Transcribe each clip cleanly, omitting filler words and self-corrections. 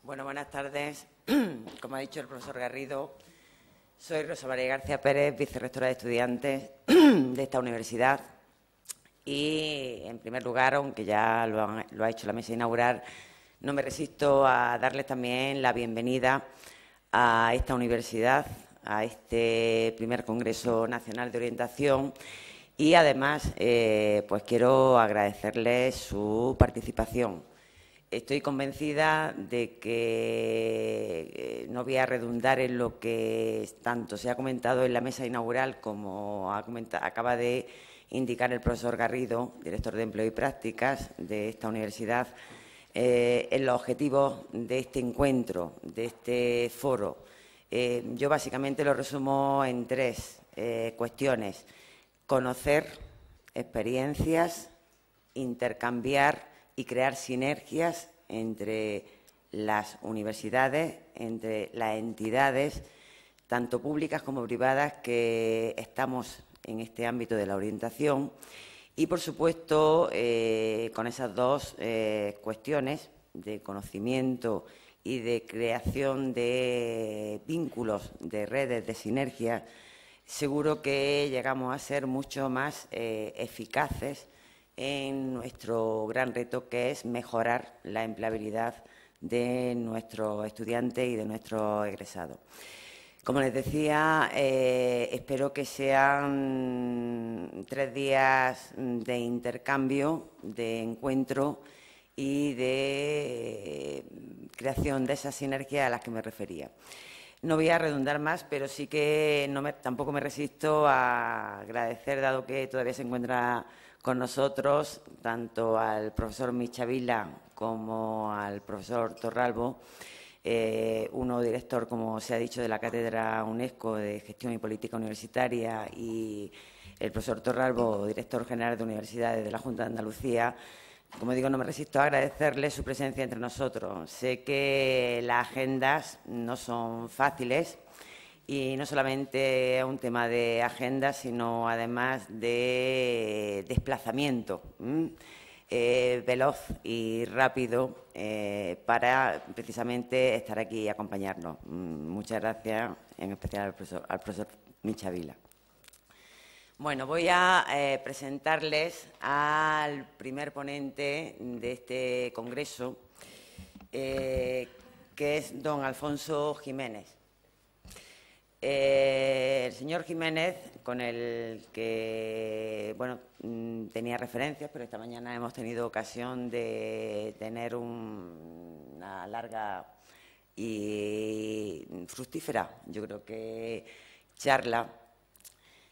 Bueno, buenas tardes. Como ha dicho el profesor Garrido, soy Rosa María García Pérez, vicerrectora de estudiantes de esta universidad. Y, en primer lugar, aunque ya lo ha hecho la mesa inaugural, no me resisto a darles también la bienvenida a esta universidad, a este primer Congreso Nacional de Orientación. Y, además, pues quiero agradecerles su participación. Estoy convencida de que no voy a redundar en lo que tanto se ha comentado en la mesa inaugural como acaba de indicar el profesor Garrido, director de Empleo y Prácticas de esta universidad, en los objetivos de este encuentro, de este foro. Yo básicamente lo resumo en tres cuestiones: conocer experiencias, intercambiar y crear sinergias entre las universidades, entre las entidades, tanto públicas como privadas, que estamos en este ámbito de la orientación. Y, por supuesto, con esas dos cuestiones de conocimiento y de creación de vínculos, de redes, de sinergias, seguro que llegamos a ser mucho más eficaces en nuestro gran reto, que es mejorar la empleabilidad de nuestros estudiantes y de nuestros egresados. Como les decía, espero que sean 3 días de intercambio, de encuentro y de creación de esas sinergias a las que me refería. No voy a redundar más, pero sí que tampoco me resisto a agradecer, dado que todavía se encuentra con nosotros, tanto al profesor Michavila como al profesor Torralbo, uno director, como se ha dicho, de la Cátedra UNESCO de Gestión y Política Universitaria, y el profesor Torralbo, director general de Universidades de la Junta de Andalucía. Como digo, no me resisto a agradecerles su presencia entre nosotros. Sé que las agendas no son fáciles, y no solamente es un tema de agenda, sino además de desplazamiento veloz y rápido para precisamente estar aquí y acompañarnos. Muchas gracias, en especial al profesor Michavila. Bueno, voy a presentarles al primer ponente de este congreso, que es don Alfonso Jiménez. El señor Jiménez, con el que tenía referencias, pero esta mañana hemos tenido ocasión de tener una larga y fructífera, yo creo que, charla.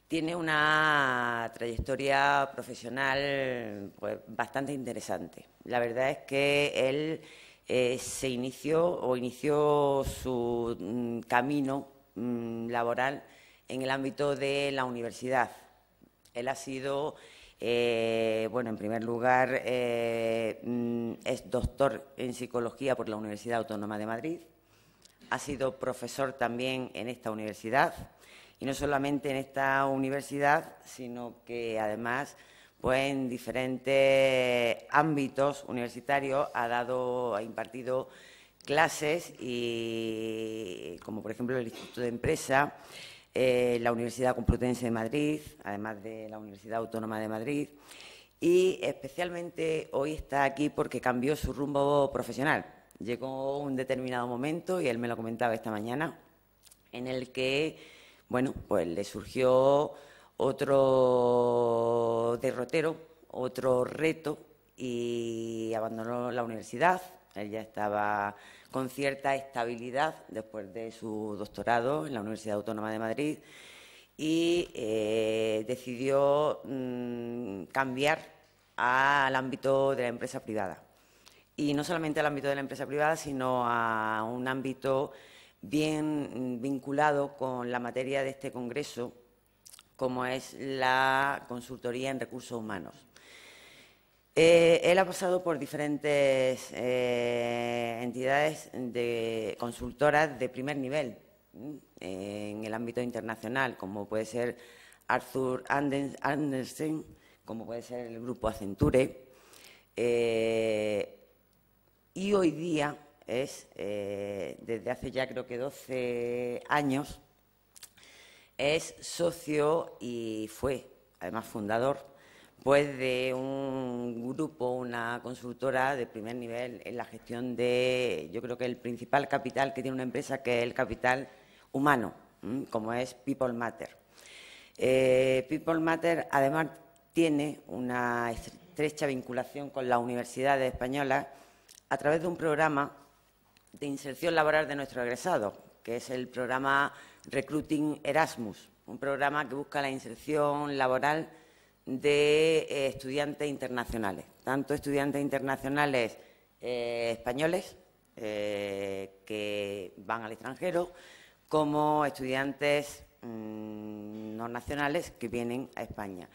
Tiene una trayectoria profesional pues bastante interesante. La verdad es que él inició su camino laboral en el ámbito de la universidad. Él ha sido, en primer lugar, es doctor en Psicología por la Universidad Autónoma de Madrid. Ha sido profesor también en esta universidad, y no solamente en esta universidad, sino que además, pues, en diferentes ámbitos universitarios ha impartido clases, y como por ejemplo el Instituto de Empresa, la Universidad Complutense de Madrid, además de la Universidad Autónoma de Madrid, y especialmente hoy está aquí porque cambió su rumbo profesional. Llegó un determinado momento, y él me lo comentaba esta mañana, en el que, pues le surgió otro derrotero, otro reto, y abandonó la universidad. Él ya estaba con cierta estabilidad después de su doctorado en la Universidad Autónoma de Madrid, y decidió cambiar al ámbito de la empresa privada. Y no solamente al ámbito de la empresa privada, sino a un ámbito bien vinculado con la materia de este congreso, como es la consultoría en recursos humanos. Él ha pasado por diferentes entidades consultoras de primer nivel en el ámbito internacional, como puede ser Arthur Andersen, como puede ser el grupo Accenture, y hoy día es, desde hace ya creo que 12 años, es socio y fue, además, fundador pues de un grupo, una consultora de primer nivel en la gestión de, yo creo que el principal capital que tiene una empresa, que es el capital humano, como es People Matter. People Matter, además, tiene una estrecha vinculación con las universidades españolas a través de un programa de inserción laboral de nuestros egresados, que es el programa Recruiting Erasmus, un programa que busca la inserción laboral de estudiantes internacionales, tanto estudiantes internacionales españoles que van al extranjero, como estudiantes no nacionales que vienen a España.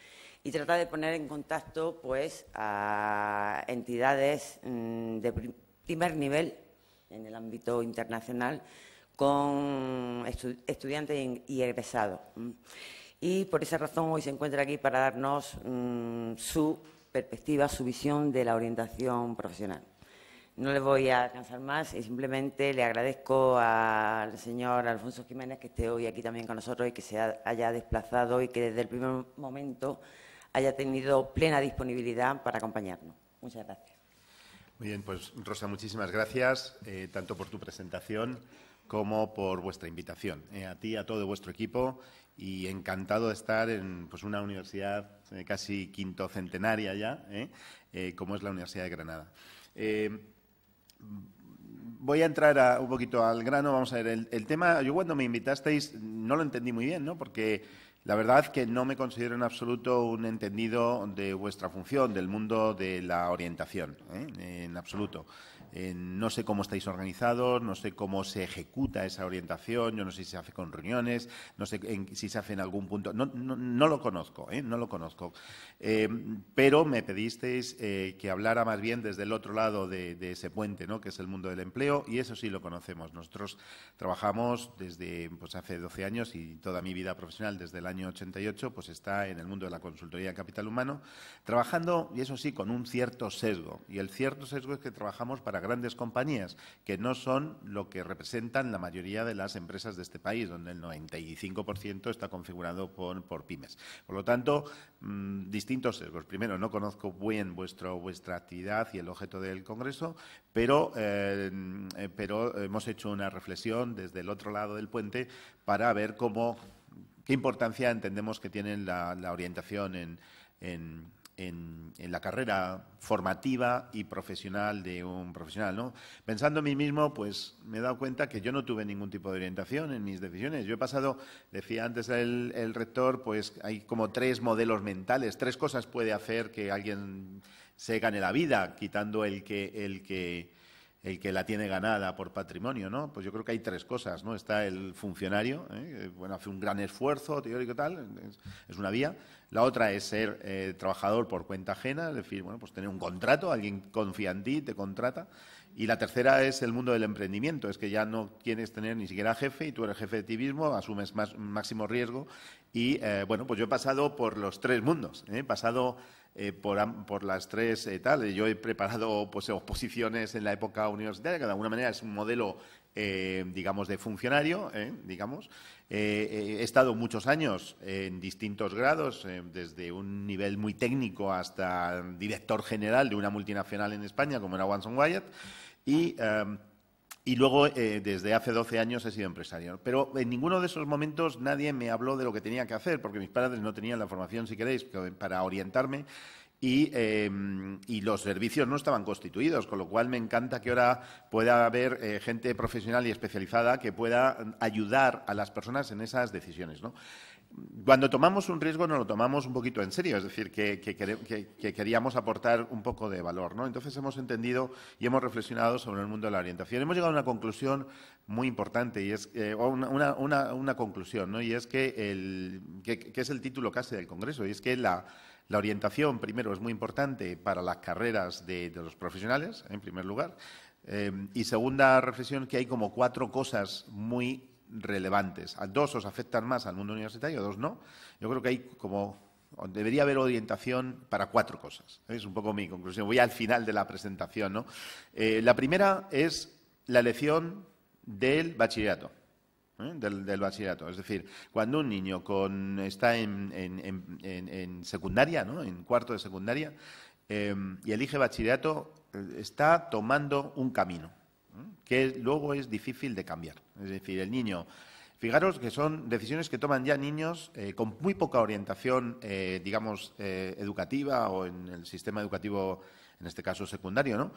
Y trata de poner en contacto pues, a entidades de primer nivel en el ámbito internacional con estudiantes y egresados. Y por esa razón hoy se encuentra aquí para darnos su perspectiva, su visión de la orientación profesional. No le voy a cansar más y simplemente le agradezco al señor Alfonso Jiménez que esté hoy aquí también con nosotros y que se haya desplazado y que desde el primer momento haya tenido plena disponibilidad para acompañarnos. Muchas gracias. Muy bien, pues Rosa, muchísimas gracias, tanto por tu presentación como por vuestra invitación. A ti, a todo vuestro equipo, y encantado de estar en pues, una universidad casi quintocentenaria ya, como es la Universidad de Granada. Voy a entrar un poquito al grano. Vamos a ver, el tema, yo cuando me invitasteis no lo entendí muy bien, ¿no? Porque la verdad que no me considero en absoluto un entendido de vuestra función, del mundo de la orientación, en absoluto. No sé cómo estáis organizados, no sé cómo se ejecuta esa orientación, yo no sé si se hace con reuniones, no sé si se hace en algún punto, no lo conozco, no lo conozco. Pero me pedisteis que hablara más bien desde el otro lado de ese puente, ¿no? Que es el mundo del empleo, y eso sí lo conocemos. Nosotros trabajamos desde pues, hace 12 años y toda mi vida profesional desde el año 88 pues está en el mundo de la consultoría de capital humano, trabajando, y eso sí, con un cierto sesgo. Y el cierto sesgo es que trabajamos para grandes compañías que no son lo que representan la mayoría de las empresas de este país, donde el 95% está configurado por pymes. Por lo tanto, distintos sesgos. Primero, no conozco bien vuestra actividad y el objeto del Congreso, pero hemos hecho una reflexión desde el otro lado del puente para ver qué importancia entendemos que tiene la orientación en la carrera formativa y profesional de un profesional, ¿no? Pensando en mí mismo, pues me he dado cuenta que yo no tuve ningún tipo de orientación en mis decisiones. Yo he pasado, decía antes el rector, pues hay como 3 modelos mentales, 3 cosas puede hacer que alguien se gane la vida, quitando el que la tiene ganada por patrimonio, ¿no? Pues yo creo que hay 3 cosas, ¿no? Está el funcionario, bueno, hace un gran esfuerzo teórico y tal, es una vía. La otra es ser trabajador por cuenta ajena, es decir, bueno, pues tener un contrato, alguien confía en ti, te contrata. Y la tercera es el mundo del emprendimiento, es que ya no quieres tener ni siquiera jefe y tú eres jefe de ti mismo, asumes máximo riesgo. Y, bueno, pues yo he pasado por los 3 mundos, he pasado por las 3 tal. Yo he preparado pues, oposiciones en la época universitaria, que de alguna manera es un modelo, digamos, de funcionario, digamos. He estado muchos años en distintos grados, desde un nivel muy técnico hasta director general de una multinacional en España, como era Thomson Wyatt, y luego, desde hace 12 años, he sido empresario. Pero en ninguno de esos momentos nadie me habló de lo que tenía que hacer, porque mis padres no tenían la formación, si queréis, para orientarme. Y los servicios no estaban constituidos, con lo cual me encanta que ahora pueda haber gente profesional y especializada que pueda ayudar a las personas en esas decisiones, ¿no? Cuando tomamos un riesgo nos lo tomamos un poquito en serio, es decir, que queríamos aportar un poco de valor, ¿no? Entonces hemos entendido y hemos reflexionado sobre el mundo de la orientación. Hemos llegado a una conclusión muy importante, y es una conclusión, ¿no? Y es que es el título casi del Congreso, y es que la orientación, primero, es muy importante para las carreras de los profesionales, en primer lugar. Y segunda reflexión, que hay como 4 cosas muy relevantes. A 2 os afectan más al mundo universitario, a 2 no. Yo creo que hay debería haber orientación para 4 cosas. Es un poco mi conclusión. Voy al final de la presentación, ¿no? La primera es la elección del bachillerato. Del bachillerato. Es decir, cuando un niño está en secundaria, ¿no? En cuarto de secundaria, y elige bachillerato, está tomando un camino, que luego es difícil de cambiar. Es decir, el niño... Fijaros que son decisiones que toman ya niños con muy poca orientación, digamos, educativa o en el sistema educativo, en este caso secundario, ¿no?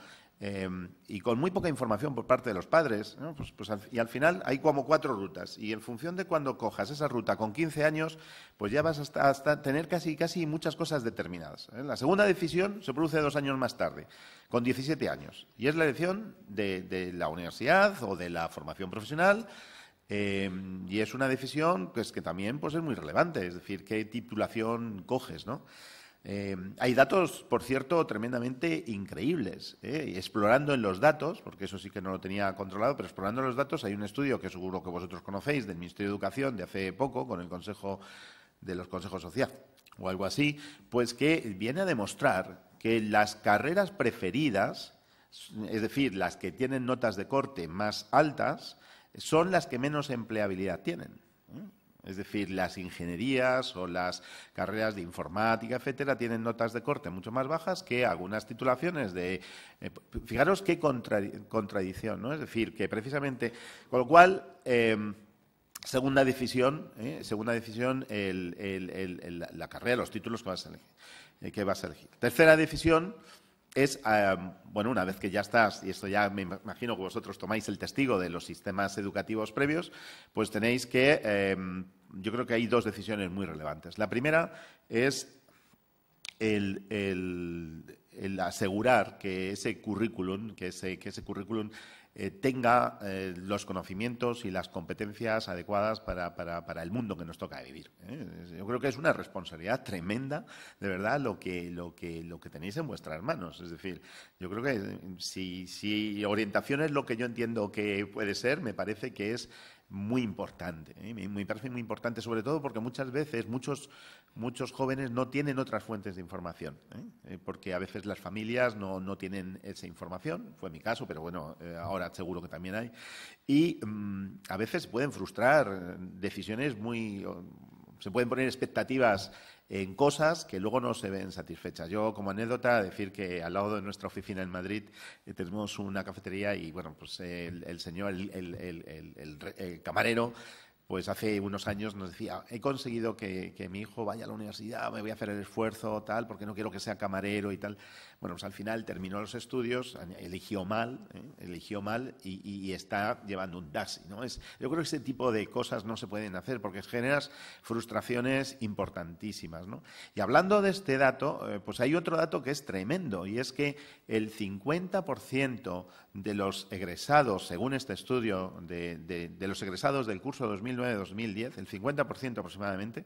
Y con muy poca información por parte de los padres, ¿no? Y al final hay como 4 rutas. Y en función de cuando cojas esa ruta con 15 años, pues ya vas hasta tener casi muchas cosas determinadas. La segunda decisión se produce 2 años más tarde, con 17 años. Y es la elección de la universidad o de la formación profesional. Y es una decisión pues, que también pues, es muy relevante, es decir, qué titulación coges, ¿no? Hay datos, por cierto, tremendamente increíbles. Y explorando en los datos, porque eso sí que no lo tenía controlado, pero explorando los datos hay un estudio que seguro que vosotros conocéis del Ministerio de Educación de hace poco, con el Consejo de los Consejos Sociales o algo así, pues que viene a demostrar que las carreras preferidas, es decir, las que tienen notas de corte más altas, son las que menos empleabilidad tienen. Es decir, las ingenierías o las carreras de informática, etcétera, tienen notas de corte mucho más bajas que algunas titulaciones de... fijaros qué contradicción, ¿no? Es decir, que precisamente... Con lo cual, segunda decisión, la carrera, los títulos que vas a elegir. Tercera decisión... es, bueno, una vez que ya estás, y esto ya me imagino que vosotros tomáis el testigo de los sistemas educativos previos, pues tenéis que, yo creo que hay 2 decisiones muy relevantes. La primera es el asegurar que ese currículum, tenga los conocimientos y las competencias adecuadas para el mundo que nos toca vivir. Yo creo que es una responsabilidad tremenda, de verdad, lo que tenéis en vuestras manos. Es decir, yo creo que si orientación es lo que yo entiendo que puede ser, me parece que es muy importante. Me parece muy importante, sobre todo porque muchas veces muchos jóvenes no tienen otras fuentes de información, porque a veces las familias no tienen esa información. Fue mi caso, pero bueno, ahora seguro que también hay. Y a veces pueden frustrar decisiones se pueden poner expectativas en cosas que luego no se ven satisfechas. Yo, como anécdota, decir que al lado de nuestra oficina en Madrid tenemos una cafetería y, bueno, pues el señor, el camarero, pues hace unos años nos decía, he conseguido que mi hijo vaya a la universidad, me voy a hacer el esfuerzo, tal, porque no quiero que sea camarero y tal. Bueno, pues al final terminó los estudios, eligió mal y está llevando un taxi, ¿no? Yo creo que ese tipo de cosas no se pueden hacer porque generas frustraciones importantísimas, ¿no? Y hablando de este dato, pues hay otro dato que es tremendo y es que el 50% de los egresados, según este estudio, de los egresados del curso 2009-2010, el 50% aproximadamente,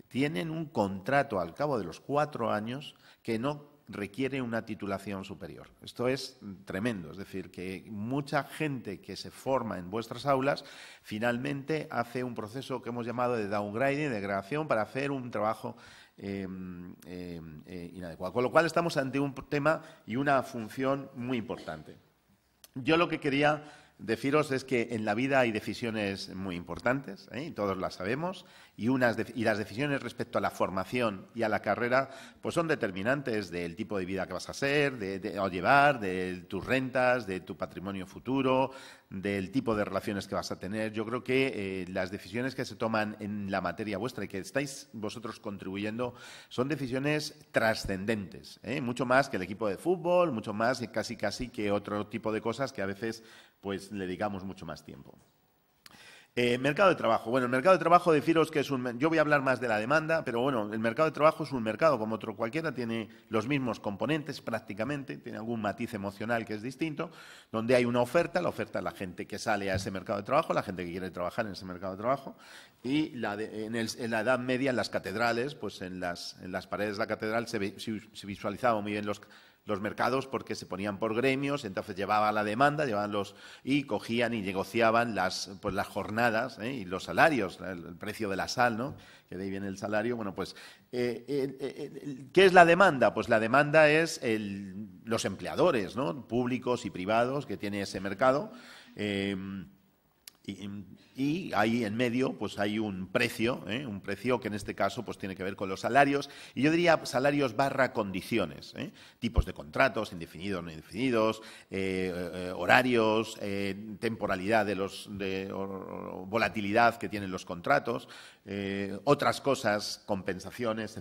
tienen un contrato al cabo de los 4 años que no requiere una titulación superior. Esto es tremendo, es decir, que mucha gente que se forma en vuestras aulas finalmente hace un proceso que hemos llamado de downgrading, de degradación, para hacer un trabajo inadecuado. Con lo cual estamos ante un tema y una función muy importante. Yo lo que quería deciros es que en la vida hay decisiones muy importantes, y todos las sabemos, y las decisiones respecto a la formación y a la carrera pues son determinantes del tipo de vida que vas a ser, o llevar, de tus rentas, de tu patrimonio futuro, del tipo de relaciones que vas a tener. Yo creo que las decisiones que se toman en la materia vuestra y que estáis vosotros contribuyendo son decisiones trascendentes, mucho más que el equipo de fútbol, mucho más y casi que otro tipo de cosas que a veces pues le dedicamos mucho más tiempo. Mercado de trabajo. Bueno, el mercado de trabajo, deciros que yo voy a hablar más de la demanda, pero bueno, el mercado de trabajo es un mercado como otro cualquiera, tiene los mismos componentes prácticamente, tiene algún matiz emocional que es distinto, donde hay una oferta, la oferta es la gente que sale a ese mercado de trabajo, la gente que quiere trabajar en ese mercado de trabajo, y en la Edad Media, en las catedrales, pues en las paredes de la catedral se visualizaban muy bien los los mercados porque se ponían por gremios, entonces llevaba la demanda, y cogían y negociaban las jornadas y los salarios, el precio de la sal, ¿no? Que de ahí viene el salario. Bueno, pues, ¿qué es la demanda? Pues la demanda es los empleadores, ¿no? Públicos y privados que tiene ese mercado. Y ahí en medio pues hay un precio que en este caso pues tiene que ver con los salarios, y yo diría salarios / condiciones, tipos de contratos, indefinidos, no indefinidos, horarios, temporalidad o volatilidad que tienen los contratos, otras cosas, compensaciones,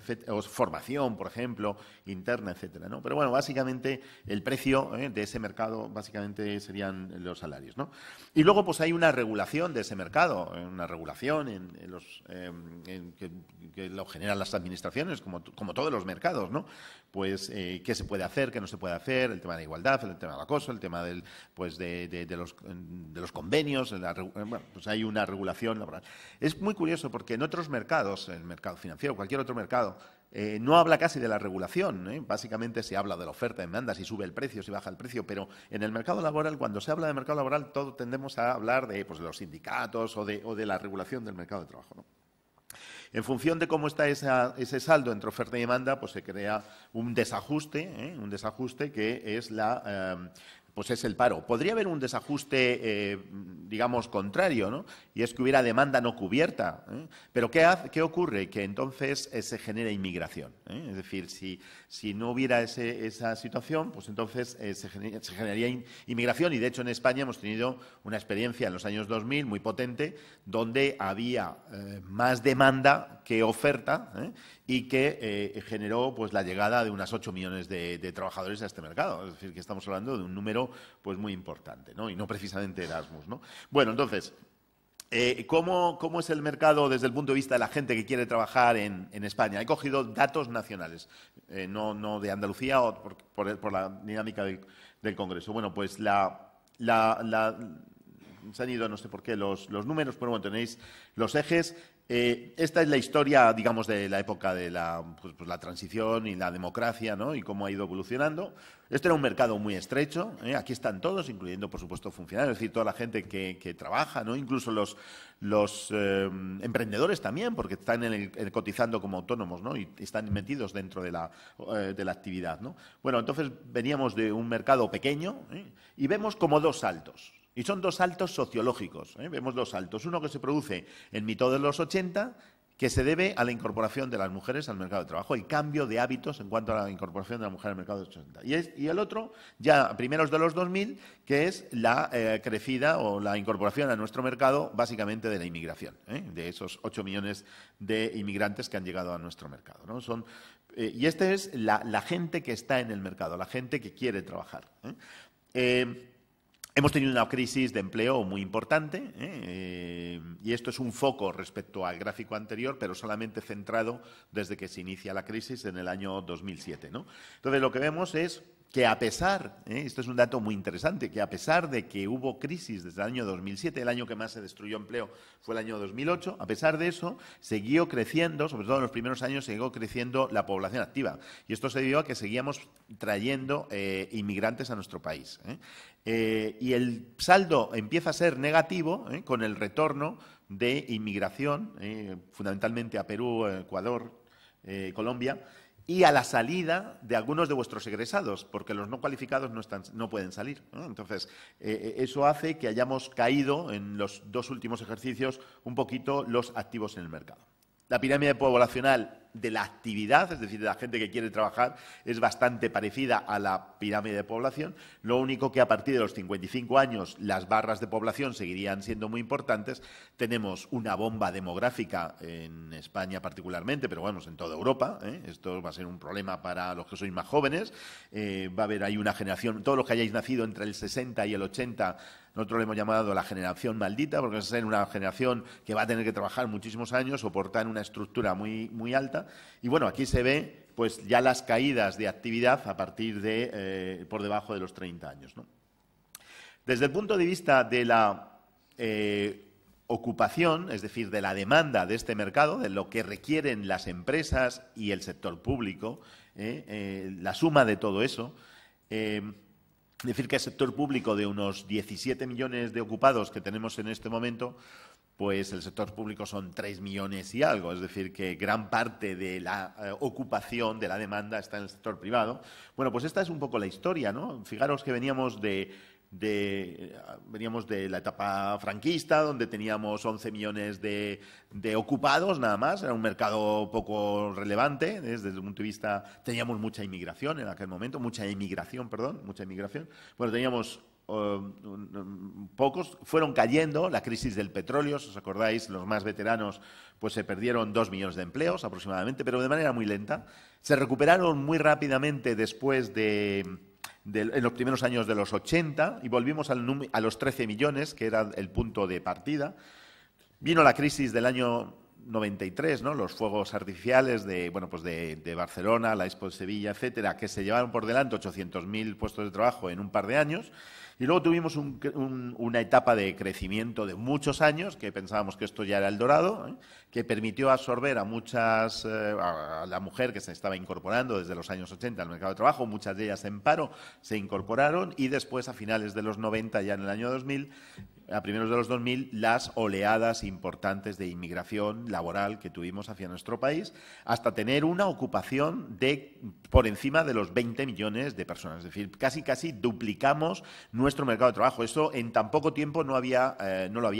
formación, por ejemplo, interna, etcétera, ¿no? Pero bueno, básicamente el precio de ese mercado básicamente serían los salarios, ¿no? Y luego pues hay una regulación de ese mercado, una regulación que lo generan las administraciones, como todos los mercados, ¿no? Pues qué se puede hacer, qué no se puede hacer, el tema de la igualdad, el tema del acoso, el tema de los convenios, bueno, pues hay una regulación laboral. Es muy curioso porque en otros mercados, el mercado financiero, cualquier otro mercado, no habla casi de la regulación, Básicamente se habla de la oferta y demanda, si sube el precio, si baja el precio, pero en el mercado laboral, cuando se habla de mercado laboral, todos tendemos a hablar de los sindicatos o de la regulación del mercado de trabajo, ¿no? En función de cómo está ese saldo entre oferta y demanda, pues se crea un desajuste que es pues es el paro. Podría haber un desajuste, digamos, contrario, ¿no? Y es que hubiera demanda no cubierta, Pero ¿qué ocurre? Que entonces se genera inmigración, Es decir, si no hubiera esa situación, pues entonces se generaría inmigración. Y de hecho en España hemos tenido una experiencia en los años 2000 muy potente, donde había más demanda que oferta, y que generó pues la llegada de unas 8 millones de trabajadores a este mercado. Es decir, que estamos hablando de un número pues muy importante, ¿no? Y no precisamente Erasmus, ¿no? Bueno, entonces, ¿cómo es el mercado desde el punto de vista de la gente que quiere trabajar en España? He cogido datos nacionales, no de Andalucía o por la dinámica del Congreso. Bueno, pues se han ido, no sé por qué, los números, pero bueno, tenéis los ejes. Esta es la historia, digamos, de la época de la transición y la democracia, ¿no? Y cómo ha ido evolucionando. Este era un mercado muy estrecho, Aquí están todos, incluyendo, por supuesto, funcionarios, es decir, toda la gente que trabaja, ¿no? Incluso los emprendedores también, porque están cotizando como autónomos, ¿no? Y están metidos dentro de la actividad, ¿no? Bueno, entonces veníamos de un mercado pequeño, y vemos como dos saltos. Y son dos saltos sociológicos. Vemos dos saltos. Uno que se produce en mitad de los 80, que se debe a la incorporación de las mujeres al mercado de trabajo, el cambio de hábitos en cuanto a la incorporación de la mujer al mercado de los 80. Y el otro, ya a primeros de los 2000, que es la crecida o la incorporación a nuestro mercado básicamente de la inmigración, de esos 8 millones de inmigrantes que han llegado a nuestro mercado, ¿no? Y esta es la gente que está en el mercado, la gente que quiere trabajar. Hemos tenido una crisis de empleo muy importante, y esto es un foco respecto al gráfico anterior, pero solamente centrado desde que se inicia la crisis en el año 2007, ¿no? Entonces, lo que vemos es que a pesar, esto es un dato muy interesante, que a pesar de que hubo crisis desde el año 2007, el año que más se destruyó empleo fue el año 2008, a pesar de eso, siguió creciendo, sobre todo en los primeros años, siguió creciendo la población activa. Y esto se debió a que seguíamos trayendo inmigrantes a nuestro país, y el saldo empieza a ser negativo con el retorno de inmigración, fundamentalmente a Perú, Ecuador, Colombia, y a la salida de algunos de vuestros egresados, porque los no cualificados no pueden salir, ¿no? Entonces, eso hace que hayamos caído en los dos últimos ejercicios un poquito los activos en el mercado. La pirámide poblacional de la actividad, es decir, de la gente que quiere trabajar, es bastante parecida a la pirámide de población. Lo único que a partir de los 55 años las barras de población seguirían siendo muy importantes. Tenemos una bomba demográfica en España particularmente, pero vamos, en toda Europa. Esto va a ser un problema para los que sois más jóvenes. Va a haber ahí una generación, todos los que hayáis nacido entre el 60 y el 80, nosotros le hemos llamado la generación maldita, porque es una generación que va a tener que trabajar muchísimos años, soportar una estructura muy, muy alta. Y bueno, aquí se ve pues ya las caídas de actividad a partir de por debajo de los 30 años, ¿no? Desde el punto de vista de la ocupación, es decir, de la demanda de este mercado, de lo que requieren las empresas y el sector público, la suma de todo eso, Decir que el sector público, de unos 17 millones de ocupados que tenemos en este momento, pues el sector público son 3 millones y algo. Es decir, que gran parte de la ocupación, de la demanda, está en el sector privado. Bueno, pues esta es un poco la historia, ¿no? Fijaros que veníamos de la etapa franquista, donde teníamos 11 millones de ocupados, nada más. Era un mercado poco relevante, desde el punto de vista... Teníamos mucha inmigración en aquel momento, mucha inmigración. Bueno, teníamos... pocos fueron cayendo, la crisis del petróleo, si os acordáis, los más veteranos, pues se perdieron 2 millones de empleos aproximadamente, pero de manera muy lenta. Se recuperaron muy rápidamente después en los primeros años de los 80 y volvimos a los 13 millones, que era el punto de partida. Vino la crisis del año 93, ¿no? Los fuegos artificiales de Barcelona, la Expo de Sevilla, etcétera, que se llevaron por delante 800.000 puestos de trabajo en un par de años. Y luego tuvimos una etapa de crecimiento de muchos años, que pensábamos que esto ya era el dorado, que permitió absorber a la mujer que se estaba incorporando desde los años 80 al mercado de trabajo, muchas de ellas en paro, se incorporaron, y después, a finales de los 90, ya en el año 2000, a primeros de los 2000, las oleadas importantes de inmigración laboral que tuvimos hacia nuestro país, hasta tener una ocupación por encima de los 20 millones de personas. Es decir, casi duplicamos nuestro mercado de trabajo. Eso en tan poco tiempo no lo había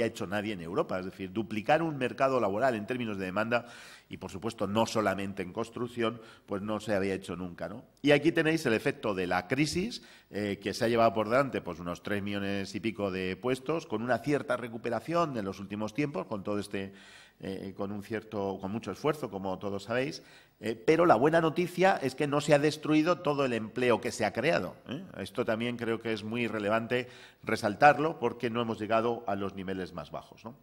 hecho nadie en Europa. Es decir, duplicar un mercado laboral en términos de demanda, y por supuesto no solamente en construcción, pues no se había hecho nunca, ¿no? Y aquí tenéis el efecto de la crisis, que se ha llevado por delante pues unos 3 millones y pico de puestos, con una cierta recuperación en los últimos tiempos, con todo con mucho esfuerzo, como todos sabéis, pero la buena noticia es que no se ha destruido todo el empleo que se ha creado, ¿eh? Esto también creo que es muy relevante resaltarlo, porque no hemos llegado a los niveles más bajos, ¿no?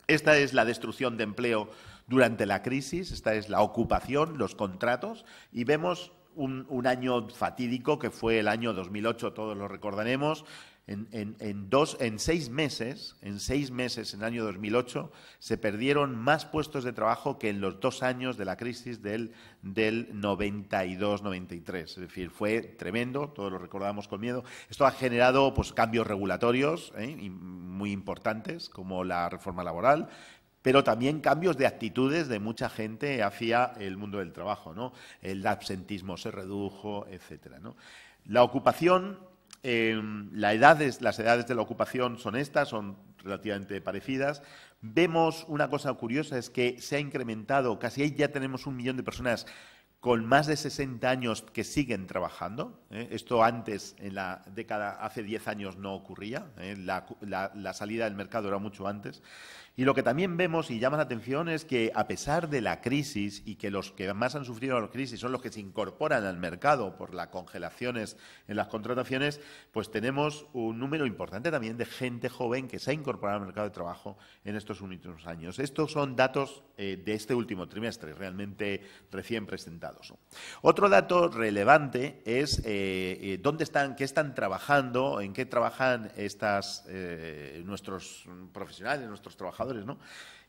Esta es la destrucción de empleo durante la crisis, esta es la ocupación, los contratos, y vemos un año fatídico que fue el año 2008, todos lo recordaremos. En 6 meses, en el año 2008, se perdieron más puestos de trabajo que en los 2 años de la crisis del 92-93. Es decir, fue tremendo, todos lo recordamos con miedo. Esto ha generado pues cambios regulatorios muy importantes, como la reforma laboral, pero también cambios de actitudes de mucha gente hacia el mundo del trabajo, ¿no? El absentismo se redujo, etcétera, ¿no? La ocupación... las edades de la ocupación son relativamente parecidas. Vemos una cosa curiosa, es que se ha incrementado, casi ahí ya tenemos 1 millón de personas con más de 60 años que siguen trabajando. Esto antes, en la década, hace 10 años no ocurría. La salida del mercado era mucho antes. Y lo que también vemos y llama la atención es que, a pesar de la crisis, y que los que más han sufrido la crisis son los que se incorporan al mercado por las congelaciones en las contrataciones, pues tenemos un número importante también de gente joven que se ha incorporado al mercado de trabajo en estos últimos años. Estos son datos de este último trimestre, realmente recién presentados, ¿no? Otro dato relevante es dónde están, qué están trabajando, en qué trabajan nuestros profesionales, nuestros trabajadores, ¿no?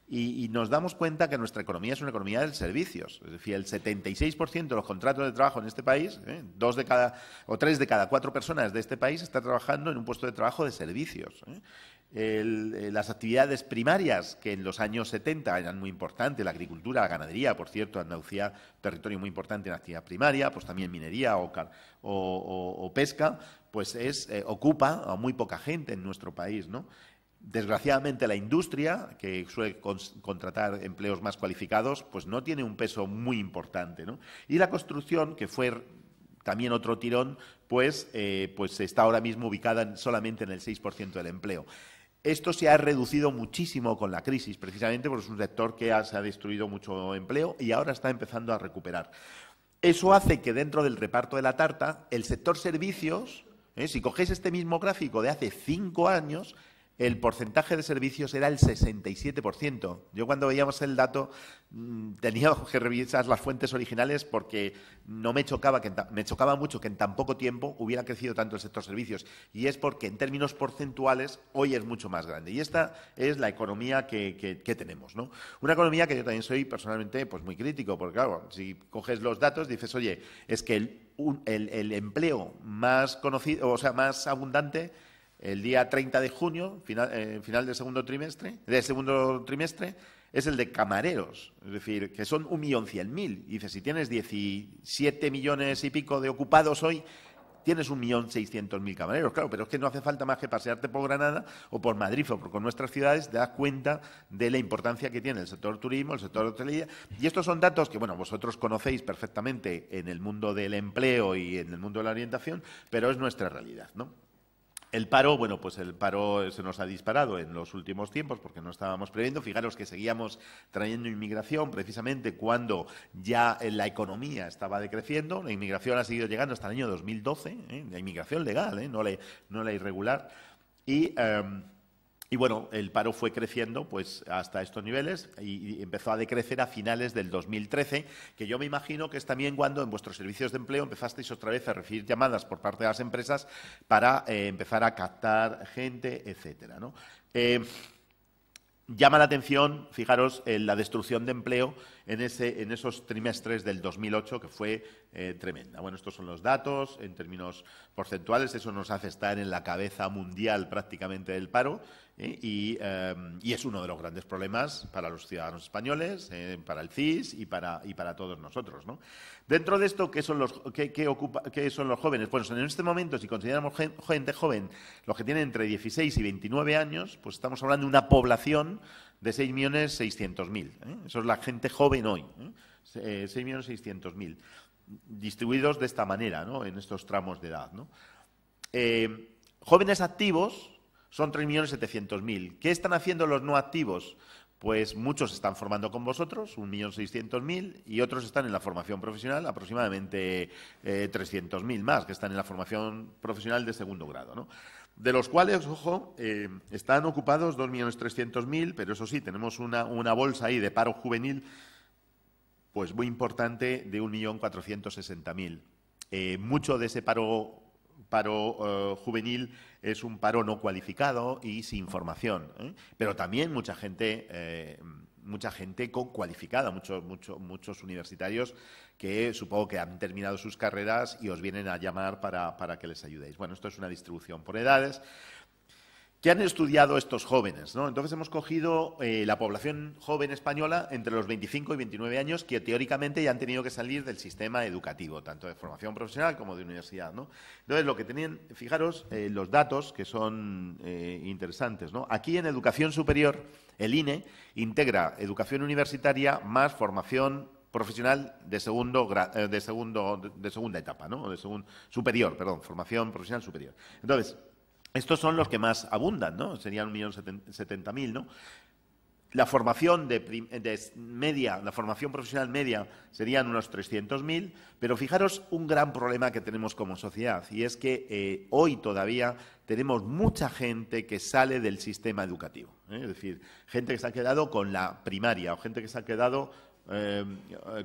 Y nos damos cuenta que nuestra economía es una economía de servicios. Es decir, el 76% de los contratos de trabajo en este país, 3 de cada 4 personas de este país está trabajando en un puesto de trabajo de servicios, las actividades primarias, que en los años 70 eran muy importantes, la agricultura, la ganadería, por cierto, Andalucía, territorio muy importante en actividad primaria, pues también minería o pesca, pues ocupa a muy poca gente en nuestro país, ¿no? Desgraciadamente, la industria, que suele contratar empleos más cualificados, pues no tiene un peso muy importante, ¿no? Y la construcción, que fue también otro tirón, pues está ahora mismo ubicada solamente en el 6% del empleo. Esto se ha reducido muchísimo con la crisis, precisamente porque es un sector que se ha destruido mucho empleo y ahora está empezando a recuperar. Eso hace que, dentro del reparto de la tarta, el sector servicios, si cogéis este mismo gráfico de hace 5 años, el porcentaje de servicios era el 67%. Yo, cuando veíamos el dato, tenía que revisar las fuentes originales, porque me chocaba mucho que en tan poco tiempo hubiera crecido tanto el sector servicios. Y es porque, en términos porcentuales, hoy es mucho más grande. Y esta es la economía que tenemos, ¿no? Una economía que yo también soy personalmente pues muy crítico, porque claro, si coges los datos dices, oye, es que el empleo más conocido, o sea, más abundante, el día 30 de junio, final del segundo trimestre, es el de camareros, es decir, que son 1.100.000. Y dices, si tienes 17 millones y pico de ocupados hoy, tienes 1.600.000 camareros, claro, pero es que no hace falta más que pasearte por Granada o por Madrid o por nuestras ciudades, te das cuenta de la importancia que tiene el sector turismo, el sector hotelería. Y estos son datos que, bueno, vosotros conocéis perfectamente en el mundo del empleo y en el mundo de la orientación, pero es nuestra realidad, ¿no? El paro, bueno, pues el paro se nos ha disparado en los últimos tiempos porque no estábamos previendo. Fijaros que seguíamos trayendo inmigración precisamente cuando ya la economía estaba decreciendo. La inmigración ha seguido llegando hasta el año 2012, la inmigración legal, no la irregular. Y bueno, el paro fue creciendo pues hasta estos niveles y empezó a decrecer a finales del 2013, que yo me imagino que es también cuando en vuestros servicios de empleo empezasteis otra vez a recibir llamadas por parte de las empresas para empezar a captar gente, etcétera, ¿no? Llama la atención, fijaros, la destrucción de empleo en esos trimestres del 2008, que fue tremenda. Bueno, estos son los datos en términos porcentuales, eso nos hace estar en la cabeza mundial prácticamente del paro, y es uno de los grandes problemas para los ciudadanos españoles, para el CIS y para todos nosotros, ¿no? Dentro de esto, ¿qué son los jóvenes? Pues en este momento, si consideramos gente joven, los que tienen entre 16 y 29 años, pues estamos hablando de una población de 6.600.000. Eso es la gente joven hoy, 6.600.000, distribuidos de esta manera, ¿no? En estos tramos de edad, ¿no? Jóvenes activos son 3.700.000. ¿Qué están haciendo los no activos? Pues muchos se están formando con vosotros, 1.600.000, y otros están en la formación profesional, aproximadamente 300.000 más, que están en la formación profesional de segundo grado, ¿no? De los cuales, ojo, están ocupados 2.300.000, pero eso sí, tenemos una bolsa ahí de paro juvenil pues muy importante de 1.460.000. Mucho de ese paro juvenil es un paro no cualificado y sin formación, pero también mucha gente cualificada, muchos universitarios que supongo que han terminado sus carreras y os vienen a llamar para que les ayudéis. Bueno, esto es una distribución por edades. ¿Qué han estudiado estos jóvenes, ¿no? Entonces hemos cogido la población joven española entre los 25 y 29 años que teóricamente ya han tenido que salir del sistema educativo, tanto de formación profesional como de universidad, ¿no? Entonces lo que tenían, fijaros los datos que son interesantes, ¿no? Aquí en educación superior el INE integra educación universitaria más formación profesional de segunda etapa, ¿no? Superior, perdón, formación profesional superior. Entonces, estos son los que más abundan, ¿no? Serían 1.070.000, ¿no? La formación media, la formación profesional media serían unos 300.000, pero fijaros un gran problema que tenemos como sociedad, y es que hoy todavía tenemos mucha gente que sale del sistema educativo, es decir, gente que se ha quedado con la primaria o gente que se ha quedado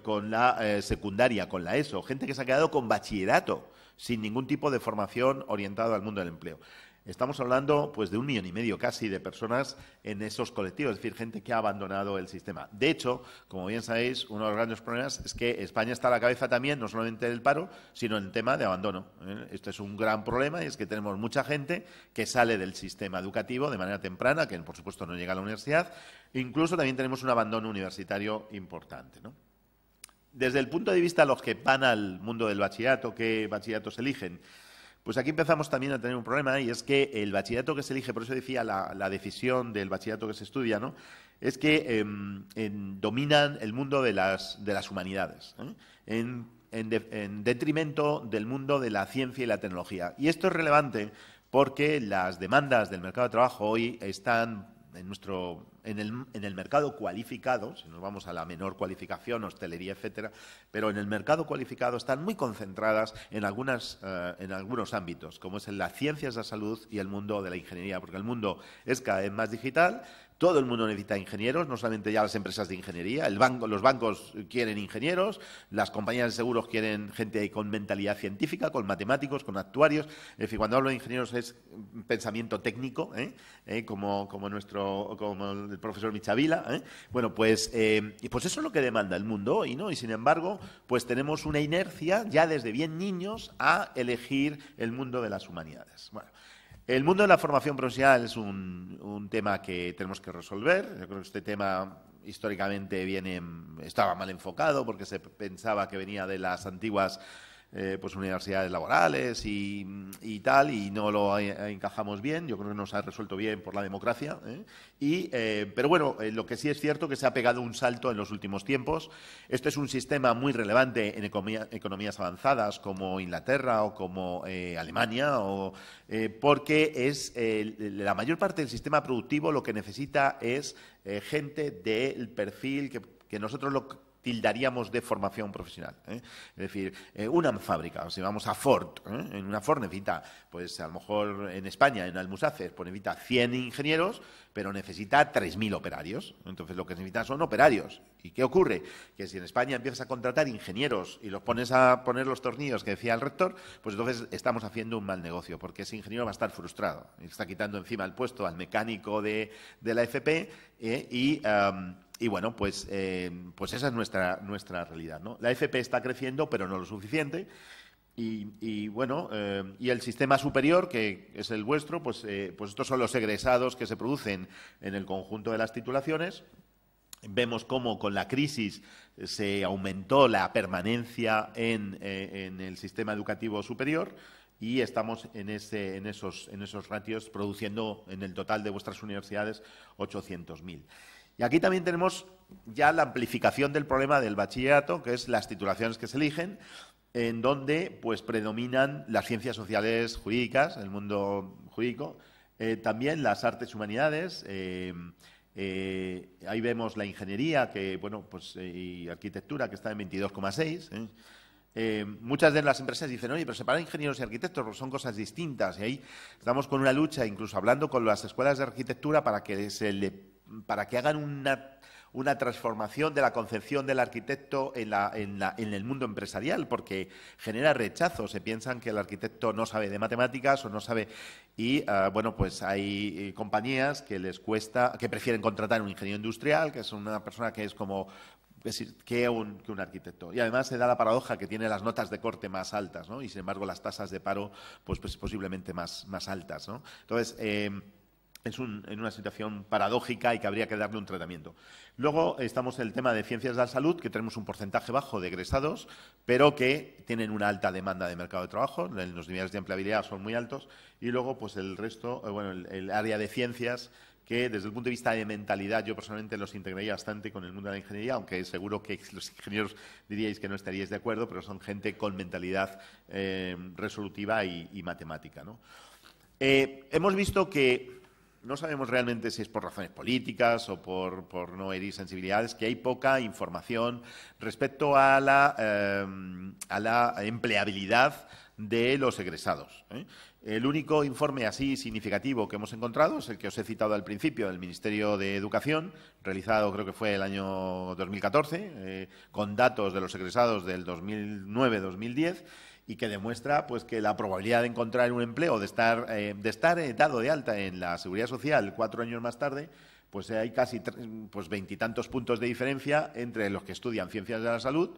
con la secundaria, con la ESO, gente que se ha quedado con bachillerato, sin ningún tipo de formación orientada al mundo del empleo. Estamos hablando pues de 1,5 millones casi de personas en esos colectivos, es decir, gente que ha abandonado el sistema. De hecho, como bien sabéis, uno de los grandes problemas es que España está a la cabeza también, no solamente del paro, sino en el tema de abandono. Este es un gran problema y es que tenemos mucha gente que sale del sistema educativo de manera temprana, que por supuesto no llega a la universidad. Incluso también tenemos un abandono universitario importante, ¿no? Desde el punto de vista de los que van al mundo del bachillerato, ¿qué bachilleratos eligen? Pues aquí empezamos también a tener un problema, y es que el bachillerato que se elige, por eso decía la decisión del bachillerato que se estudia, ¿no? Es que dominan el mundo de las humanidades, en detrimento del mundo de la ciencia y la tecnología. Y esto es relevante porque las demandas del mercado de trabajo hoy están en el mercado cualificado, si nos vamos a la menor cualificación, hostelería, etcétera, pero en el mercado cualificado están muy concentradas en algunos ámbitos, como es en las ciencias de la salud y el mundo de la ingeniería, porque el mundo es cada vez más digital. Todo el mundo necesita ingenieros, no solamente ya las empresas de ingeniería, los bancos quieren ingenieros, las compañías de seguros quieren gente con mentalidad científica, con matemáticos, con actuarios. En decir, cuando hablo de ingenieros es pensamiento técnico, como del profesor Michavila. Bueno, pues eso es lo que demanda el mundo hoy, ¿no? Y sin embargo, pues tenemos una inercia ya desde bien niños a elegir el mundo de las humanidades. Bueno, el mundo de la formación profesional es un tema que tenemos que resolver. Yo creo que este tema históricamente estaba mal enfocado porque se pensaba que venía de las antiguas pues universidades laborales y tal, y no lo encajamos bien. Yo creo que nos ha resuelto bien por la democracia. Pero bueno, lo que sí es cierto que se ha pegado un salto en los últimos tiempos. Este es un sistema muy relevante en economías avanzadas como Inglaterra o como Alemania, porque es la mayor parte del sistema productivo lo que necesita es gente del perfil que nosotros lo tildaríamos de formación profesional. Es decir, una fábrica, si vamos a Ford, en una Ford necesita, pues a lo mejor en España, en Almusácer, pues necesita 100 ingenieros, pero necesita 3.000 operarios. Entonces lo que necesita son operarios. ¿Y qué ocurre? Que si en España empiezas a contratar ingenieros y los pones a poner los tornillos que decía el rector, pues entonces estamos haciendo un mal negocio, porque ese ingeniero va a estar frustrado. Y está quitando encima el puesto al mecánico de la FP y bueno, pues esa es nuestra realidad, ¿no? La FP está creciendo, pero no lo suficiente. Y bueno, y el sistema superior, que es el vuestro, pues estos son los egresados que se producen en el conjunto de las titulaciones. Vemos cómo con la crisis se aumentó la permanencia en el sistema educativo superior. Y estamos en esos ratios produciendo en el total de vuestras universidades 800.000. Y aquí también tenemos ya la amplificación del problema del bachillerato, que es las titulaciones que se eligen, en donde pues predominan las ciencias sociales jurídicas, el mundo jurídico, también las artes y humanidades. Ahí vemos la ingeniería y arquitectura, que está en 22,6. Muchas de las empresas dicen, oye, pero separar ingenieros y arquitectos porque son cosas distintas. Y ahí estamos con una lucha, incluso hablando con las escuelas de arquitectura para que hagan una transformación de la concepción del arquitecto en el mundo empresarial, porque genera rechazo. Se piensan que el arquitecto no sabe de matemáticas o no sabe. Y bueno, pues hay compañías que les cuesta, que prefieren contratar un ingeniero industrial, que es una persona que es como que un arquitecto. Y además se da la paradoja que tiene las notas de corte más altas, ¿no? Y sin embargo las tasas de paro pues posiblemente más altas, ¿no? Entonces, es en una situación paradójica y que habría que darle un tratamiento. Luego estamos en el tema de ciencias de la salud, que tenemos un porcentaje bajo de egresados, pero que tienen una alta demanda de mercado de trabajo. Los niveles de empleabilidad son muy altos. Y luego, pues el resto, el área de ciencias, que desde el punto de vista de mentalidad yo personalmente los integraría bastante con el mundo de la ingeniería, aunque seguro que los ingenieros diríais que no estaríais de acuerdo, pero son gente con mentalidad resolutiva y matemática, ¿no? Hemos visto que no sabemos realmente si es por razones políticas o por no herir sensibilidades, que hay poca información respecto a la empleabilidad de los egresados. El único informe así significativo que hemos encontrado es el que os he citado al principio, del Ministerio de Educación, realizado creo que fue el año 2014, con datos de los egresados del 2009-2010, y que demuestra pues que la probabilidad de encontrar un empleo, de estar dado de alta en la Seguridad Social 4 años más tarde, pues hay casi veintitantos puntos de diferencia entre los que estudian ciencias de la salud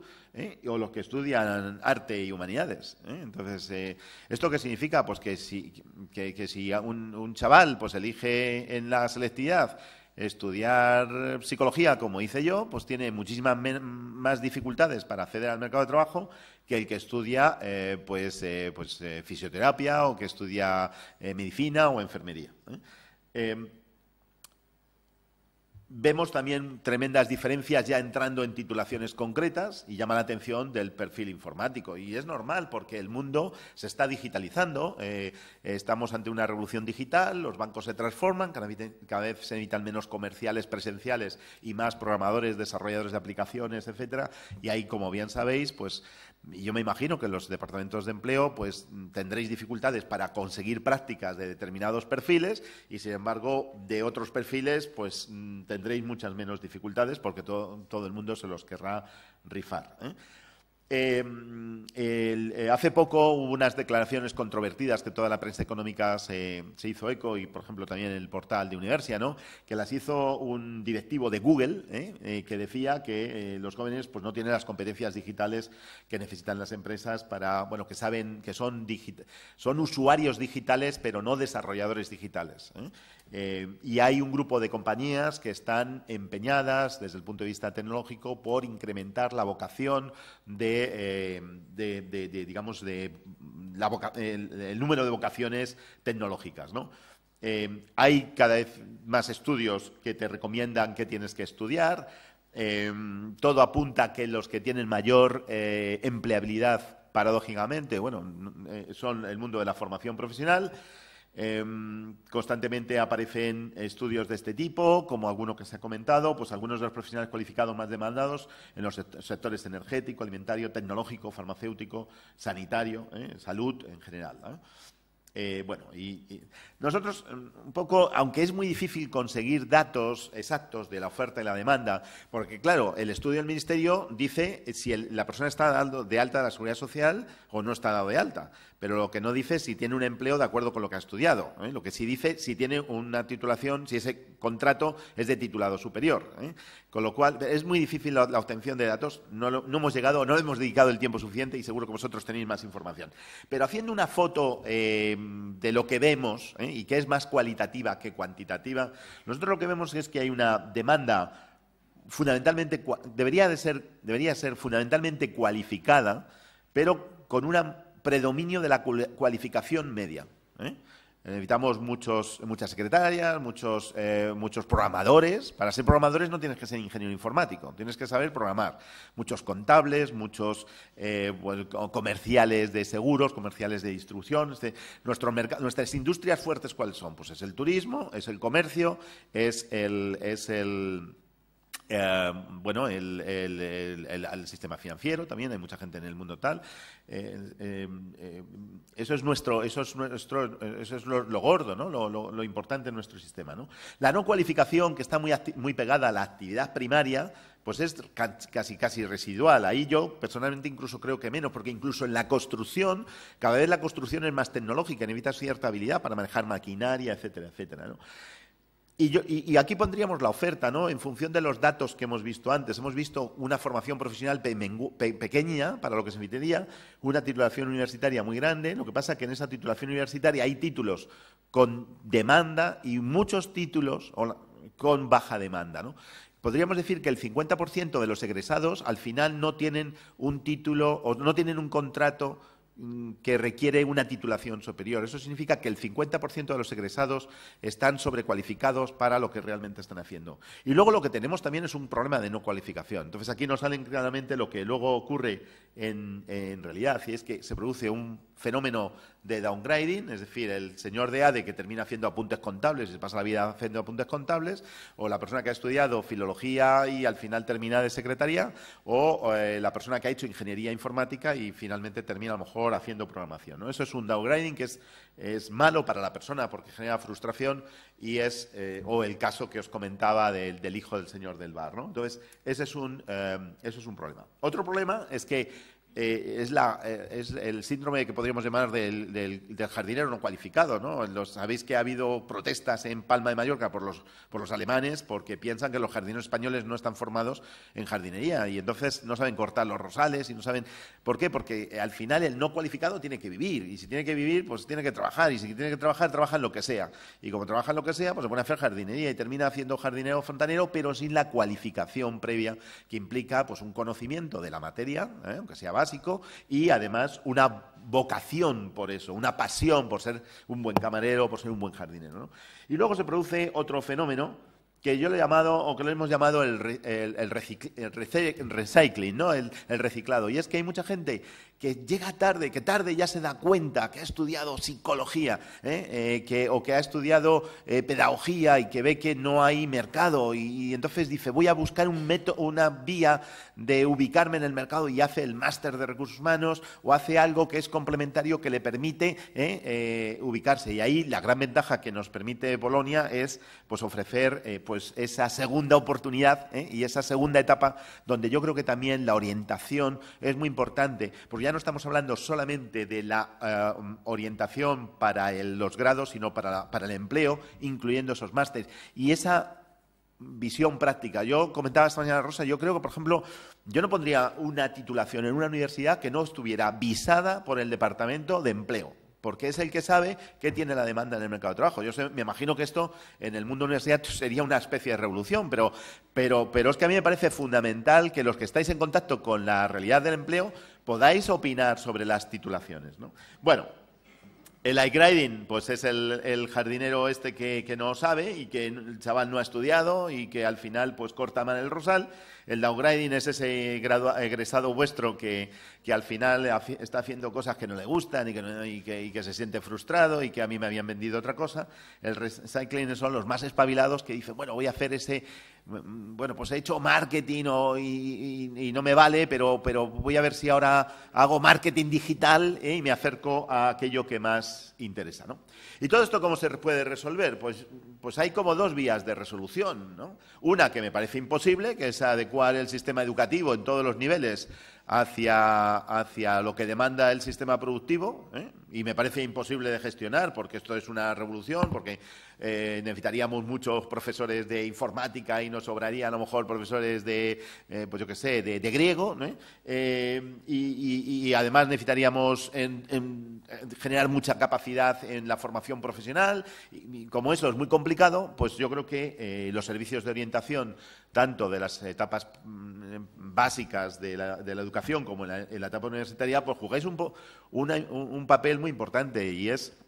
o los que estudian arte y humanidades. Entonces, ¿esto qué significa? Pues que si un chaval pues elige en la selectividad estudiar psicología, como hice yo, pues tiene muchísimas más dificultades para acceder al mercado de trabajo que el que estudia fisioterapia o que estudia medicina o enfermería. Vemos también tremendas diferencias ya entrando en titulaciones concretas y llama la atención del perfil informático. Y es normal porque el mundo se está digitalizando, estamos ante una revolución digital, los bancos se transforman, cada vez se necesitan menos comerciales presenciales y más programadores, desarrolladores de aplicaciones, etcétera. Y ahí, como bien sabéis, pues yo me imagino que los departamentos de empleo pues tendréis dificultades para conseguir prácticas de determinados perfiles y, sin embargo, de otros perfiles pues tendréis muchas menos dificultades porque todo el mundo se los querrá rifar. Hace poco hubo unas declaraciones controvertidas que toda la prensa económica se hizo eco, y por ejemplo también el portal de Universia, ¿no?, que las hizo un directivo de Google, que decía que los jóvenes pues no tienen las competencias digitales que necesitan las empresas para, bueno, que saben que son usuarios digitales pero no desarrolladores digitales, y hay un grupo de compañías que están empeñadas desde el punto de vista tecnológico por incrementar la vocación digamos, el número de vocaciones tecnológicas, ¿no? Hay cada vez más estudios que te recomiendan qué tienes que estudiar. Todo apunta a que los que tienen mayor empleabilidad, paradójicamente, bueno, son el mundo de la formación profesional. Constantemente aparecen estudios de este tipo, como alguno que se ha comentado, pues algunos de los profesionales cualificados más demandados en los sectores energético, alimentario, tecnológico, farmacéutico, sanitario, salud en general, ¿no? Bueno, y nosotros un poco, aunque es muy difícil conseguir datos exactos de la oferta y la demanda, porque claro, el estudio del Ministerio dice si la persona está dando de alta de la Seguridad Social o no está dado de alta, pero lo que no dice es si tiene un empleo de acuerdo con lo que ha estudiado, ¿eh? Lo que sí dice si tiene una titulación, si ese contrato es de titulado superior, ¿eh? Con lo cual es muy difícil la obtención de datos, no hemos llegado, no le hemos dedicado el tiempo suficiente y seguro que vosotros tenéis más información. Pero haciendo una foto de lo que vemos, y que es más cualitativa que cuantitativa, nosotros lo que vemos es que hay una demanda fundamentalmente, debería ser fundamentalmente cualificada, pero con un predominio de la cualificación media, ¿eh? Necesitamos muchas secretarias, muchos programadores. Para ser programadores no tienes que ser ingeniero informático, tienes que saber programar. Muchos contables, muchos comerciales de seguros, comerciales de distribución. Nuestras industrias fuertes, ¿cuáles son? Pues es el turismo, es el comercio, es el sistema financiero también, hay mucha gente en el mundo tal. Eso es lo gordo, ¿no? Lo importante en nuestro sistema, ¿no? La no cualificación, que está muy pegada a la actividad primaria, pues es casi residual. Ahí yo personalmente incluso creo que menos, porque incluso en la construcción, cada vez la construcción es más tecnológica, necesita cierta habilidad para manejar maquinaria, etcétera, etcétera, ¿no? Y aquí pondríamos la oferta, ¿no?, en función de los datos que hemos visto antes. Hemos visto una formación profesional pequeña para lo que se emitiría, una titulación universitaria muy grande. Lo que pasa es que en esa titulación universitaria hay títulos con demanda y muchos títulos con baja demanda, ¿no? Podríamos decir que el 50% de los egresados al final no tienen un título o no tienen un contrato que requiere una titulación superior. Eso significa que el 50% de los egresados están sobrecualificados para lo que realmente están haciendo. Y luego lo que tenemos también es un problema de no cualificación. Entonces aquí nos sale claramente lo que luego ocurre en realidad, y es que se produce un fenómeno de downgrading, es decir, el señor de ADE que termina haciendo apuntes contables y se pasa la vida haciendo apuntes contables, o la persona que ha estudiado filología y al final termina de secretaría, o la persona que ha hecho ingeniería informática y finalmente termina a lo mejor haciendo programación, ¿no? Eso es un downgrading que es malo para la persona porque genera frustración y o el caso que os comentaba del hijo del señor del bar, ¿no? Entonces, eso es un problema. Otro problema es que es el síndrome que podríamos llamar del jardinero no cualificado, ¿no? Sabéis que ha habido protestas en Palma de Mallorca por los alemanes porque piensan que los jardineros españoles no están formados en jardinería y entonces no saben cortar los rosales y no saben... ¿Por qué? Porque al final el no cualificado tiene que vivir y si tiene que vivir, pues tiene que trabajar y si tiene que trabajar, trabaja en lo que sea. Y como trabaja en lo que sea, pues se pone a hacer jardinería y termina haciendo jardinero fontanero, pero sin la cualificación previa que implica pues un conocimiento de la materia, aunque sea básico, y además una vocación por eso, una pasión por ser un buen camarero, por ser un buen jardinero, ¿no? Y luego se produce otro fenómeno que yo le he llamado, o que lo hemos llamado el recycling, ¿no? El reciclado. Y es que hay mucha gente que llega tarde, que tarde ya se da cuenta que ha estudiado psicología, o que ha estudiado pedagogía y que ve que no hay mercado y entonces dice voy a buscar un método, una vía de ubicarme en el mercado y hace el máster de recursos humanos o hace algo que es complementario que le permite ubicarse. Y ahí la gran ventaja que nos permite Bolonia es pues, ofrecer pues, esa segunda oportunidad y esa segunda etapa donde yo creo que también la orientación es muy importante, porque ya no estamos hablando solamente de la orientación para los grados, sino para el empleo, incluyendo esos másteres. Y esa visión práctica. Yo comentaba esta mañana, Rosa, yo creo que, por ejemplo, yo no pondría una titulación en una universidad que no estuviera visada por el Departamento de Empleo, porque es el que sabe qué tiene la demanda en el mercado de trabajo. Me imagino que esto en el mundo universidad sería una especie de revolución, pero es que a mí me parece fundamental que los que estáis en contacto con la realidad del empleo podáis opinar sobre las titulaciones, ¿no? Bueno, el iGrading, pues es el jardinero este que no sabe y que el chaval no ha estudiado y que al final pues corta mal el rosal. El downgrading es ese egresado vuestro que al final está haciendo cosas que no le gustan y que se siente frustrado y que a mí me habían vendido otra cosa. El recycling son los más espabilados que dicen, bueno, voy a hacer bueno, pues he hecho marketing y no me vale, pero voy a ver si ahora hago marketing digital y me acerco a aquello que más interesa, ¿no? ¿Y todo esto cómo se puede resolver? Pues hay como dos vías de resolución, ¿no? Una que me parece imposible, que es adecuar el sistema educativo en todos los niveles hacia lo que demanda el sistema productivo, y me parece imposible de gestionar porque esto es una revolución, porque necesitaríamos muchos profesores de informática y nos sobraría a lo mejor profesores de, pues yo qué sé, de griego, ¿no? Y además necesitaríamos generar mucha capacidad en la formación profesional y como eso es muy complicado, pues yo creo que los servicios de orientación, tanto de las etapas básicas de la educación como en la etapa universitaria, pues jugáis un papel muy importante y es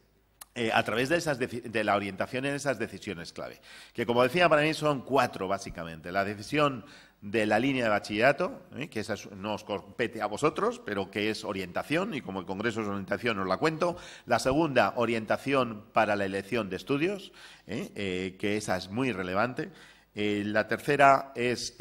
a través de la orientación en esas decisiones clave, que como decía para mí son 4 básicamente. La decisión de la línea de bachillerato, que esa no os compete a vosotros, pero que es orientación, y como el Congreso es orientación os la cuento. La segunda, orientación para la elección de estudios, que esa es muy relevante. La tercera es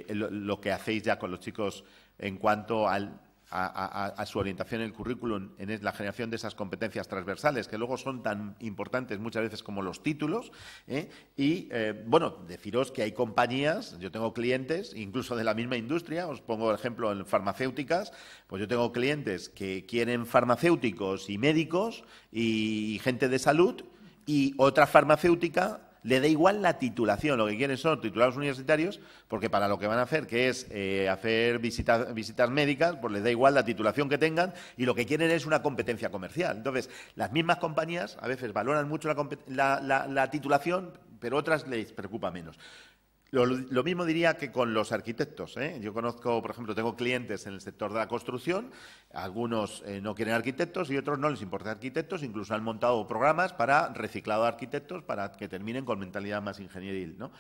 lo que hacéis ya con los chicos en cuanto a su orientación en el currículum, en la generación de esas competencias transversales, que luego son tan importantes muchas veces como los títulos. Bueno, deciros que hay compañías, yo tengo clientes, incluso de la misma industria, os pongo el ejemplo en farmacéuticas, pues yo tengo clientes que quieren farmacéuticos y médicos y gente de salud, y otra farmacéutica le da igual la titulación, lo que quieren son titulados universitarios, porque para lo que van a hacer, que es hacer visitas médicas, pues les da igual la titulación que tengan y lo que quieren es una competencia comercial. Entonces, las mismas compañías a veces valoran mucho la titulación, pero otras les preocupa menos. Lo mismo diría que con los arquitectos, Yo conozco, por ejemplo, tengo clientes en el sector de la construcción, algunos no quieren arquitectos y otros no les importa arquitectos, incluso han montado programas para reciclado de arquitectos para que terminen con mentalidad más ingenieril, ¿no?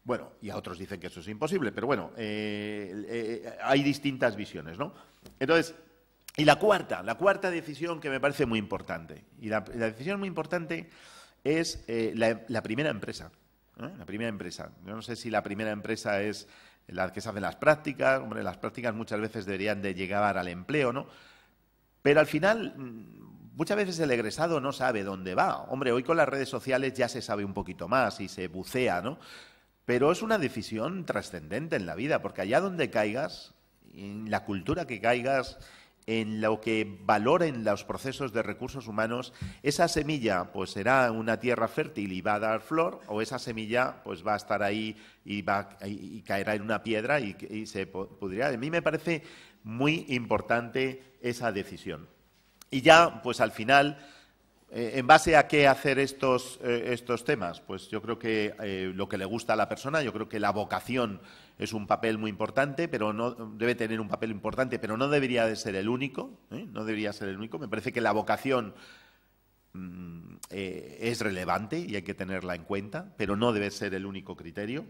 Bueno, y a otros dicen que eso es imposible, pero bueno, hay distintas visiones, ¿no? Entonces, y la cuarta decisión que me parece muy importante, y la decisión muy importante es la primera empresa. La primera empresa. Yo no sé si la primera empresa es la que se hacen las prácticas. Hombre, las prácticas muchas veces deberían de llegar al empleo, ¿no? Pero al final, muchas veces el egresado no sabe dónde va. Hombre, hoy con las redes sociales ya se sabe un poquito más y se bucea, ¿no? Pero es una decisión trascendente en la vida, porque allá donde caigas, en la cultura que caigas, en lo que valoren los procesos de recursos humanos, esa semilla pues será una tierra fértil y va a dar flor, o esa semilla pues va a estar ahí y caerá en una piedra y se pudrirá. A mí me parece muy importante esa decisión. Y ya, pues al final, ¿en base a qué hacer estos temas? Pues yo creo que lo que le gusta a la persona, yo creo que la vocación es un papel muy importante, pero no debe tener un papel importante, pero no debería de ser el único, no debería ser el único. Me parece que la vocación es relevante y hay que tenerla en cuenta, pero no debe ser el único criterio.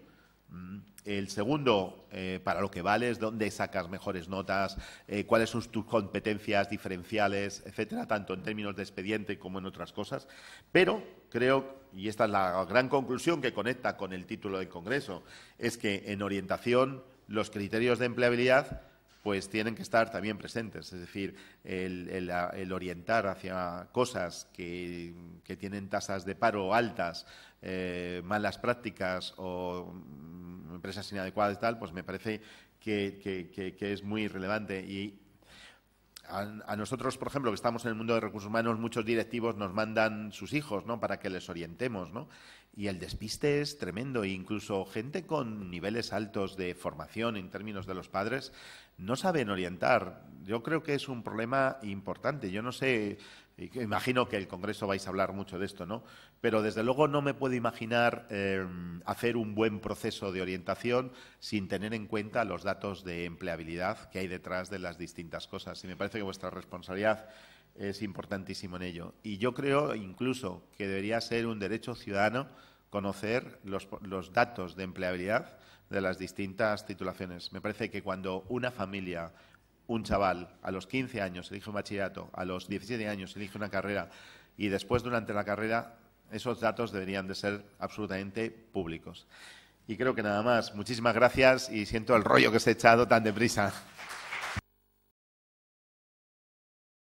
El segundo, para lo que vales, dónde sacas mejores notas, cuáles son tus competencias diferenciales, etcétera, tanto en términos de expediente como en otras cosas. Pero creo, y esta es la gran conclusión que conecta con el título del Congreso, es que en orientación los criterios de empleabilidad pues tienen que estar también presentes. Es decir, el orientar hacia cosas que tienen tasas de paro altas, malas prácticas o empresas inadecuadas y tal, pues me parece que es muy relevante. Y a nosotros, por ejemplo, que estamos en el mundo de recursos humanos, muchos directivos nos mandan sus hijos, ¿no?, para que les orientemos, ¿no? Y el despiste es tremendo. E incluso gente con niveles altos de formación en términos de los padres no saben orientar. Yo creo que es un problema importante. Yo no sé, imagino que el Congreso vais a hablar mucho de esto, ¿no? Pero desde luego no me puedo imaginar hacer un buen proceso de orientación sin tener en cuenta los datos de empleabilidad que hay detrás de las distintas cosas. Y me parece que vuestra responsabilidad es importantísimo en ello. Y yo creo incluso que debería ser un derecho ciudadano conocer los datos de empleabilidad de las distintas titulaciones. Me parece que cuando una familia, un chaval, a los 15 años elige un bachillerato, a los 17 años elige una carrera y después durante la carrera, esos datos deberían de ser absolutamente públicos. Y creo que nada más. Muchísimas gracias y siento el rollo que os he echado tan deprisa.